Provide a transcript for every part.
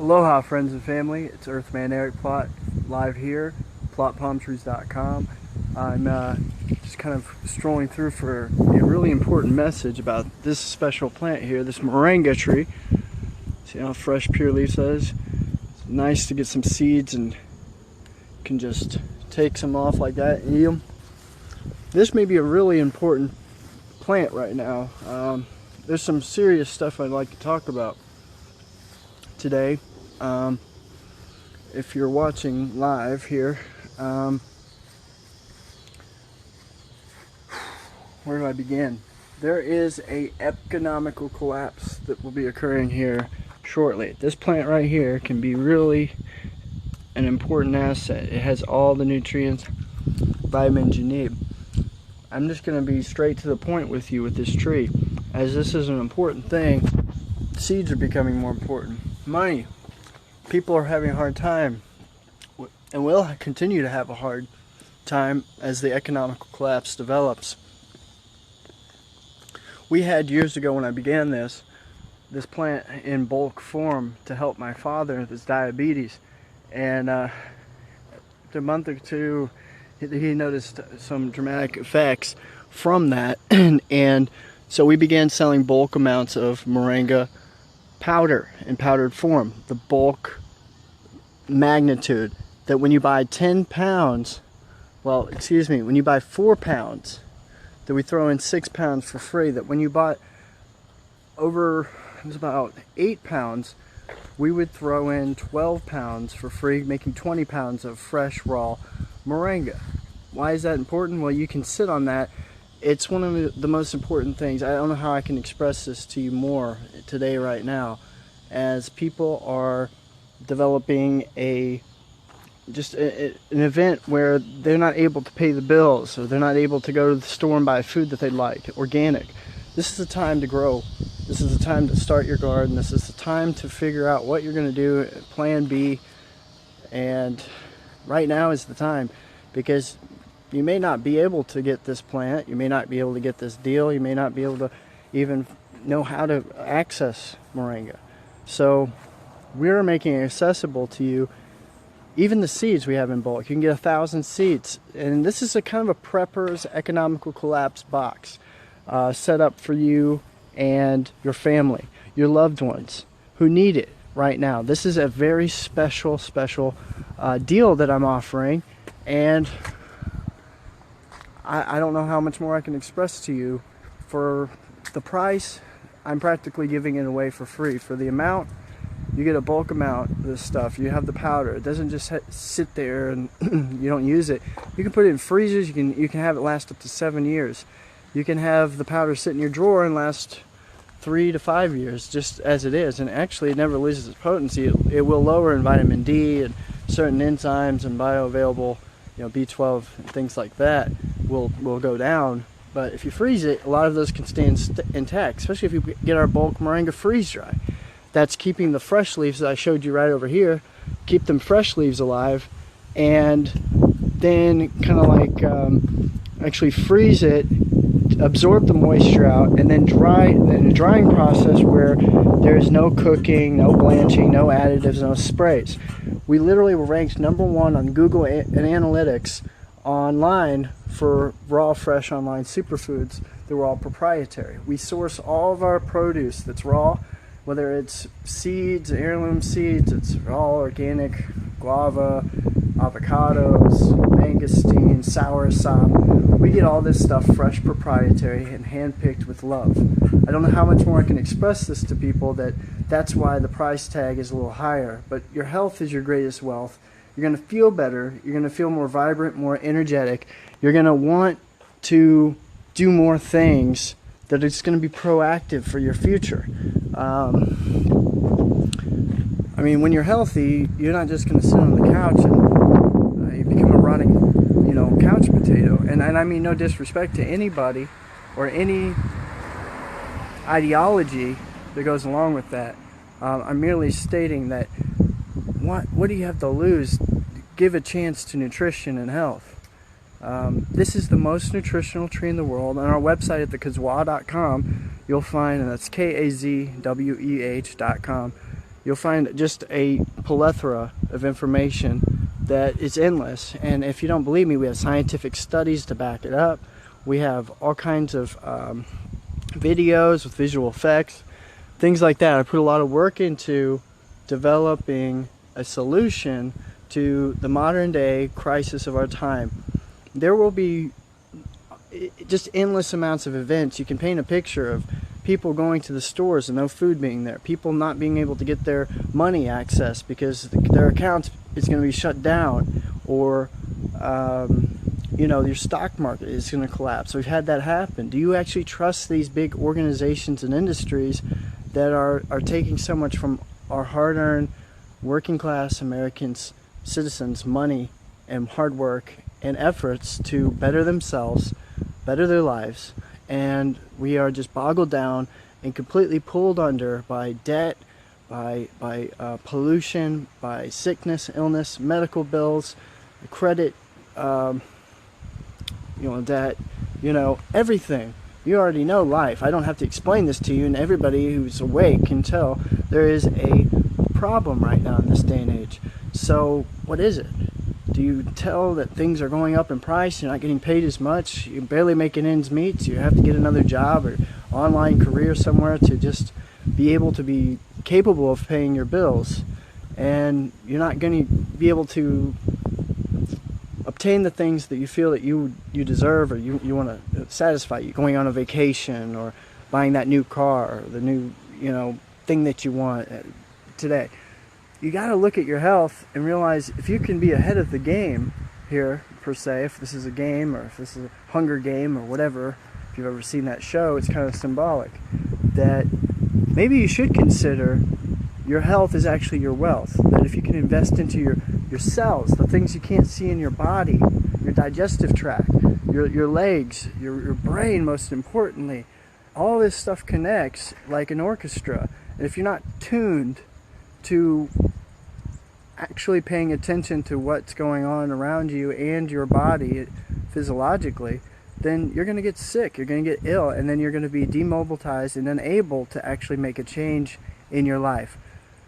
Aloha friends and family, it's Earthman Erik Plott live here, plottpalmtrees.com. I'm just kind of strolling through for a really important message about this special plant here, this Moringa tree. See how fresh pure leaf that is? It's nice to get some seeds and you can just take some off like that and eat them. This may be a really important plant right now. There's some serious stuff I'd like to talk about today. If you're watching live here, where do I begin? There is a economical collapse that will be occurring here shortly. This plant right here can be really an important asset. It has all the nutrients, vitamins you need. I'm just going to be straight to the point with you with this tree, as this is an important thing. Seeds are becoming more important. Money. People are having a hard time and will continue to have a hard time as the economical collapse develops. We had years ago when I began this plant in bulk form to help my father with his diabetes, and after a month or two he noticed some dramatic effects from that and so we began selling bulk amounts of Moringa powder in powdered form, the bulk magnitude that when you buy 10 pounds, well, excuse me, when you buy 4 pounds, that we throw in 6 pounds for free, that when you bought over, it was about 8 pounds, we would throw in 12 pounds for free, making 20 pounds of fresh raw Moringa. Why is that important? Well, you can sit on that. It's one of the most important things. I don't know how I can express this to you more today, right now, as people are developing an event where they're not able to pay the bills, or they're not able to go to the store and buy food that they like, organic. This is the time to grow. This is the time to start your garden. This is the time to figure out what you're going to do, plan B, and right now is the time, because you may not be able to get this plant, you may not be able to get this deal, you may not be able to even know how to access Moringa. So we're making it accessible to you. Even the seeds we have in bulk, you can get 1,000 seeds, and this is a kind of a prepper's economical collapse box set up for you and your family, your loved ones who need it right now. This is a very special deal that I'm offering, and I don't know how much more I can express to you. For the price, I'm practically giving it away for free. For the amount, you get a bulk amount of this stuff. You have the powder. It doesn't just sit there and you don't use it. You can put it in freezers. You can have it last up to 7 years. You can have the powder sit in your drawer and last 3 to 5 years, just as it is. And actually, it never loses its potency. It will lower in vitamin D and certain enzymes and bioavailable, B12 and things like that will go down. But if you freeze it, a lot of those can stay intact, especially if you get our bulk Moringa freeze dry. That's keeping the fresh leaves that I showed you right over here, keep them fresh leaves alive, and then kind of like actually freeze it, absorb the moisture out, and then dry in a drying process where there's no cooking, no blanching, no additives, no sprays. We literally were ranked #1 on Google and Analytics online for raw, fresh online superfoods that were all proprietary. We source all of our produce that's raw, whether it's seeds, heirloom seeds, it's all organic, guava, avocados, mangosteen, soursop. We get all this stuff fresh, proprietary, and handpicked with love. I don't know how much more I can express this to people, that's why the price tag is a little higher. But your health is your greatest wealth. You're going to feel better. You're going to feel more vibrant, more energetic. You're going to want to do more things that it's going to be proactive for your future. I mean, when you're healthy, you're not just going to sit on the couch and you become a rotting, couch potato. And I mean no disrespect to anybody or any ideology that goes along with that. I'm merely stating that what do you have to lose? Give a chance to nutrition and health. This is the most nutritional tree in the world. On our website at thekazwah.com, you'll find, and that's KAZWEH.com, you'll find just a plethora of information that is endless. And if you don't believe me, we have scientific studies to back it up. We have all kinds of videos with visual effects, things like that. I put a lot of work into developing a solution to the modern day crisis of our time. There will be just endless amounts of events. You can paint a picture of people going to the stores and no food being there, people not being able to get their money access because their accounts is going to be shut down, or you know, your stock market is going to collapse. We've had that happen. Do you actually trust these big organizations and industries that are taking so much from our hard-earned working class Americans, citizens, money and hard work and efforts to better themselves, better their lives, and we are just boggled down and completely pulled under by debt, by pollution, by sickness, illness, medical bills, credit, debt, everything. You already know life. I don't have to explain this to you, and everybody who's awake can tell there is a problem right now in this day and age. So what is it? Do you tell that things are going up in price, you're not getting paid as much, you're barely making ends meet, so you have to get another job or online career somewhere to just be able to be capable of paying your bills, and you're not going to be able to obtain the things that you feel that you deserve, or you want to satisfy you, going on a vacation or buying that new car or the new thing that you want today. You got to look at your health and realize if you can be ahead of the game here, per se, if this is a game or if this is a Hunger Game or whatever, if you've ever seen that show, it's kind of symbolic that maybe you should consider your health is actually your wealth. That if you can invest into your cells, the things you can't see in your body, your digestive tract, your legs, your brain, most importantly, all this stuff connects like an orchestra. And if you're not tuned to actually paying attention to what's going on around you and your body physiologically, then you're going to get sick, you're going to get ill, and then you're going to be demobilized and unable to actually make a change in your life.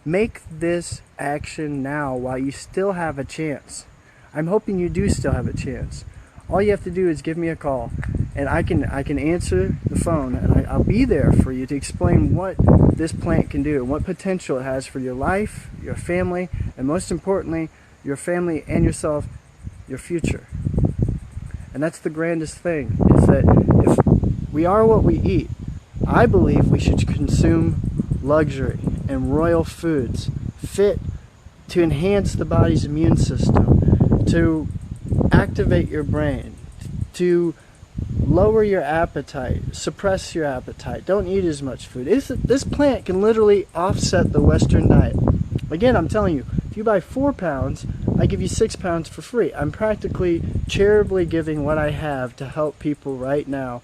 Make this action now while you still have a chance. I'm hoping you do still have a chance. All you have to do is give me a call, and I can answer the phone, and I'll be there for you to explain what this plant can do and what potential it has for your life, your family, and most importantly, your family and yourself, your future. And that's the grandest thing, is that if we are what we eat, I believe we should consume luxury and royal foods fit to enhance the body's immune system, to activate your brain, to lower your appetite, suppress your appetite. Don't eat as much food. This plant can literally offset the Western diet. Again, I'm telling you, if you buy 4 pounds, I give you 6 pounds for free. I'm practically charitably giving what I have to help people right now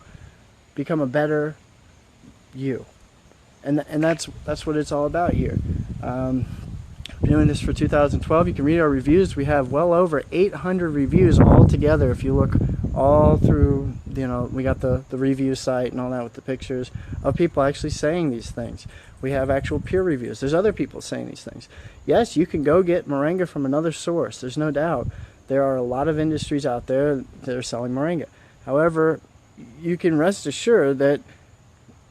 become a better you. And that's what it's all about here. Been doing this for 2012. You can read our reviews. We have well over 800 reviews all together. If you look all through, we got the review site and all that with the pictures of people actually saying these things. We have actual peer reviews. There's other people saying these things. Yes, you can go get Moringa from another source. There's no doubt. There are a lot of industries out there that are selling Moringa. However, you can rest assured that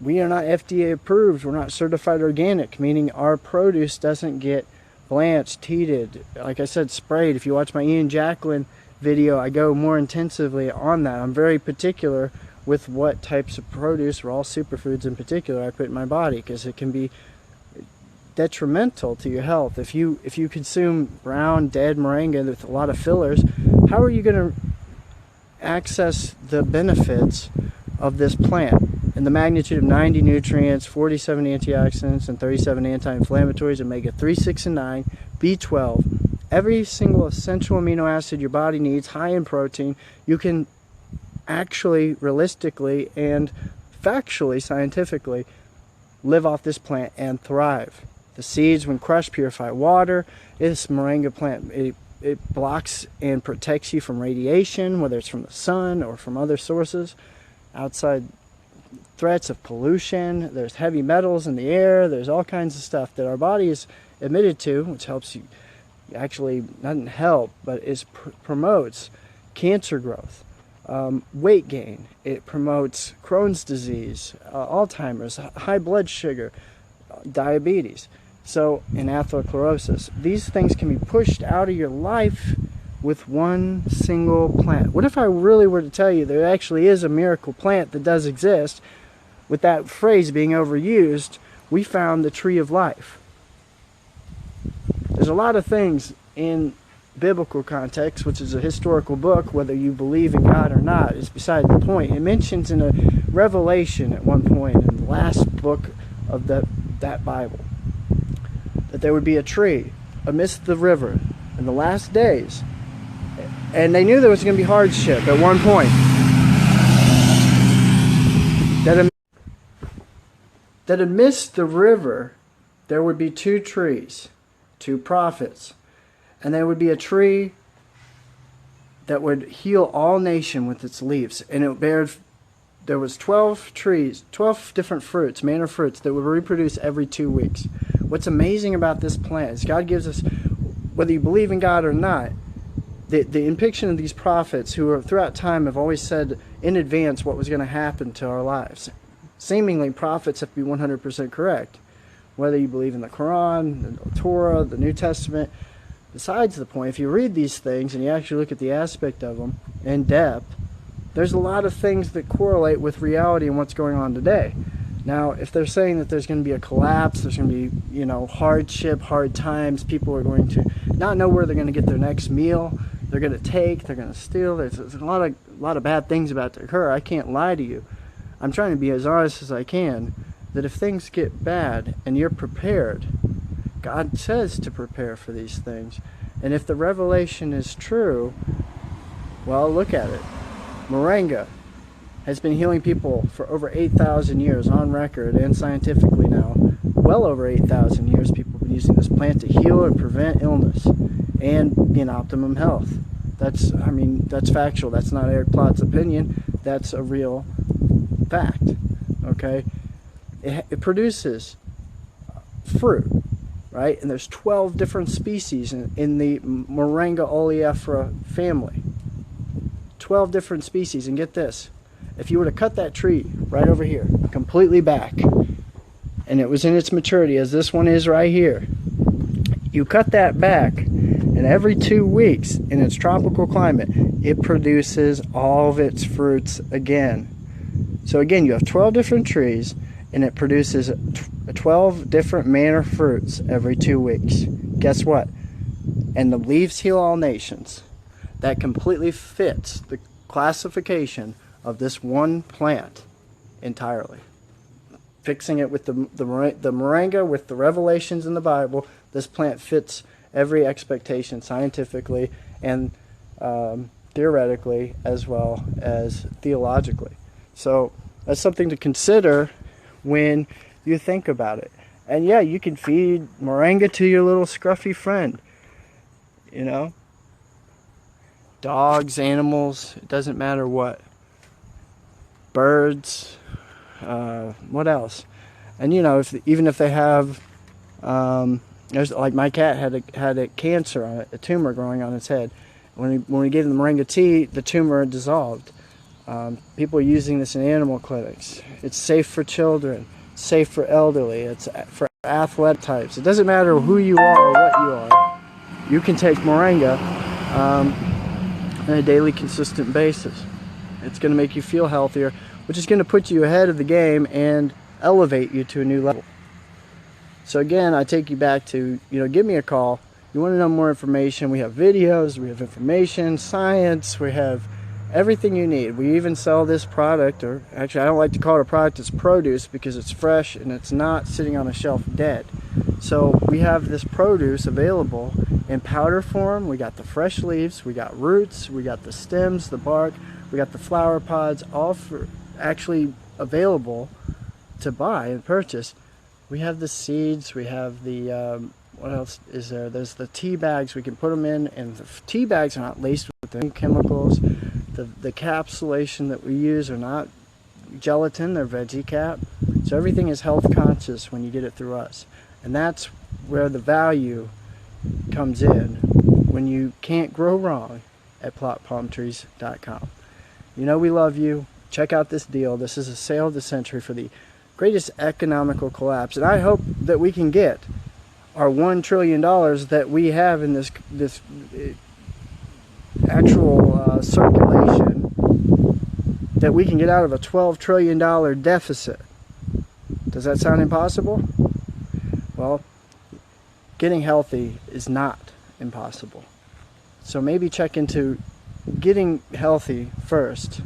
we are not FDA approved. We're not certified organic, meaning our produce doesn't get blanched, heated, like I said, sprayed. If you watch my Ian Jacqueline video, I go more intensively on that. I'm very particular with what types of produce, or all superfoods in particular, I put in my body, because it can be detrimental to your health. If you consume brown, dead Moringa with a lot of fillers, how are you going to access the benefits of this plant? And the magnitude of 90 nutrients, 47 antioxidants, and 37 anti-inflammatories, omega-3, 6, and 9, B12, every single essential amino acid your body needs, high in protein. You can actually, realistically, and factually, scientifically, live off this plant and thrive. The seeds, when crushed, purify water. This Moringa plant, it blocks and protects you from radiation, whether it's from the sun or from other sources, outside threats of pollution, there's heavy metals in the air, there's all kinds of stuff that our body is admitted to, which helps you, actually doesn't help, but it promotes cancer growth, weight gain. It promotes Crohn's disease, Alzheimer's, high blood sugar, diabetes, and atherosclerosis. These things can be pushed out of your life with one single plant. What if I really were to tell you there actually is a miracle plant that does exist? With that phrase being overused, we found the tree of life. There's a lot of things in biblical context, which is a historical book, whether you believe in God or not is beside the point. It mentions in a Revelation at one point, in the last book of that Bible, that there would be a tree amidst the river in the last days. And they knew there was going to be hardship at one point. That amidst the river there would be two trees, two prophets. And there would be a tree that would heal all nation with its leaves. And there was 12 trees, 12 different fruits, manner fruits, that would reproduce every 2 weeks. What's amazing about this plant is God gives us, whether you believe in God or not, the depiction of these prophets who throughout time have always said in advance what was going to happen to our lives. Seemingly, prophets have to be 100% correct. Whether you believe in the Quran, the Torah, the New Testament. Besides the point, if you read these things and you actually look at the aspect of them in depth, there's a lot of things that correlate with reality and what's going on today. Now, if they're saying that there's going to be a collapse, there's going to be, hardship, hard times, people are going to not know where they're going to get their next meal, they're going to they're going to steal, there's a lot of bad things about to occur. I can't lie to you. I'm trying to be as honest as I can, that if things get bad and you're prepared, God says to prepare for these things. And if the revelation is true, well, look at it. Moringa has been healing people for over 8,000 years on record, and scientifically now. Well over 8,000 years people have been using this plant to heal and prevent illness and be in optimum health. That's factual. That's not Erik Plott's opinion. That's a real fact. Okay? It produces fruit, right? And there's 12 different species in the Moringa oleifera family. 12 different species. And get this, if you were to cut that tree right over here, completely back, and it was in its maturity, as this one is right here, you cut that back, and every 2 weeks in its tropical climate, it produces all of its fruits again. So again, you have 12 different trees, and it produces 12 different manner fruits every 2 weeks. Guess what? And the leaves heal all nations. That completely fits the classification of this one plant entirely. Fixing it with the Moringa, with the revelations in the Bible, this plant fits every expectation scientifically and theoretically as well as theologically. So that's something to consider when you think about it. And yeah, you can feed Moringa to your little scruffy friend. Dogs, animals, it doesn't matter what. Birds, what else? And even if they have, there's like my cat had a cancer on it, a tumor growing on its head. When we gave them Moringa tea, the tumor dissolved. People are using this in animal clinics. It's safe for children, safe for elderly, it's for athletic types. It doesn't matter who you are or what you are. You can take Moringa on a daily consistent basis. It's going to make you feel healthier, which is going to put you ahead of the game and elevate you to a new level. So again, I take you back to, give me a call. You want to know more information, we have videos, we have information, science, we have everything you need. We even sell this product, or actually I don't like to call it a product, it's produce, because it's fresh and it's not sitting on a shelf dead. So we have this produce available in powder form. We got the fresh leaves, we got roots, we got the stems, the bark, we got the flower pods, all for actually available to buy and purchase. We have the seeds, we have the what else is there? There's the tea bags we can put them in, and the tea bags are not laced with any chemicals. The capsulation that we use are not gelatin, they're veggie cap. So everything is health conscious when you get it through us. And that's where the value comes in when you can't grow wrong at plottpalmtrees.com. You know we love you. Check out this deal. This is a sale of the century for the greatest economical collapse. And I hope that we can get our $1 trillion that we have in this actual circulation, that we can get out of a $12 trillion deficit. Does that sound impossible? Well, getting healthy is not impossible. So maybe check into getting healthy first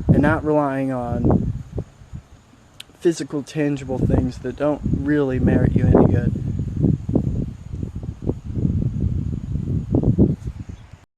and not relying on physical, tangible things that don't really merit you any good.